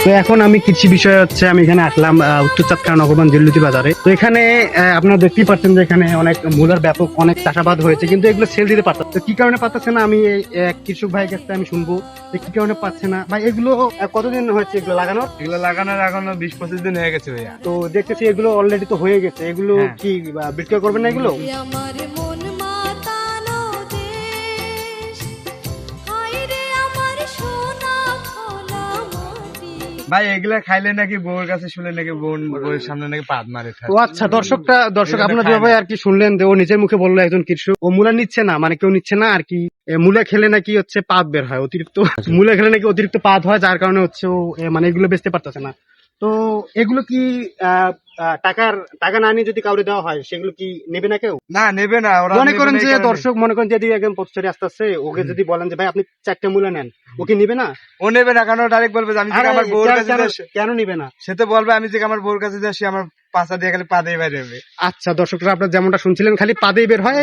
তো এখন আমি কৃষি বিষয় হচ্ছে আমি এখানে আসলাম উত্তর চাঁদখানা নগরবান জিল্লুতি বাজারে। তো এখানে আপনারা দেখতেই পাচ্ছেন যে এখানে অনেক মূলার ব্যাপক অনেক চাষাবাদ হয়েছে, কিন্তু এগুলো সেল দিতে পারতাম। তো কি কারণে পারতেছে না আমি এই এক কৃষক ভাইয়ের কাছে আমি শুনবো যে কি কারণে পাচ্ছে না ভাই। এগুলো কতদিন হয়েছে এগুলো লাগানোর? এগুলো লাগানোর এখনো 20-25 দিন হয়ে গেছে ভাইয়া। তো দেখতেছি এগুলো অলরেডি তো হয়ে গেছে, এগুলো হ্যাঁ। কি বিক্রি করবেন না এগুলো? আমার মন মাতানো দেশ, হায়রে আমার সোনা খোলা মাটি। ভাই এগুলা খাইলে নাকি বউর কাছে শুনলে নাকি বউয়ের সামনে নাকি পাদ মারে। ও আচ্ছা, দর্শক এগুলো আপনার খায় যেভাবে না। আর কি শুনলেন যে ও নিজের মুখে বললো একজন কৃষক ও মূলা নিচ্ছে না, মানে কেউ নিচ্ছে না আর কি। মূলা খেলে নাকি হচ্ছে পাদ বের হয় অতিরিক্ত, মূলা খেলে নাকি অতিরিক্ত পাদ হয়, যার কারণে হচ্ছে ও মানে এগুলো বেচতে পারতেছে না। তো এগুলো কি টাকা না নিয়ে যদি কাউরে দেওয়া হয় সেগুলো কি নেবে না কেউ? না নেবে না ওরা। মনে করেন নেবে না যে এই কারণে। দর্শক মনে করেন যদি একজন পথচারী আসতে আসছে, ওকে যদি বলেন যে ভাই আপনি 4টে মূলা নেন, ও কি নিবে না? ও নেবে না, কারণ ডাইরেক্ট বলবে যে আমি যে আরে আমার বউর কাছে যাচ্ছি। কেন নিবে না? সে তো বলবে আমি যে আমার বউর কাছে যাচ্ছি, আমার পাছা দিয়ে খালি পাদেই বাইরে হবে। আচ্ছা দর্শকরা আপনারা যেমনটা শুনছিলেন খালি পাদেই বের হয়।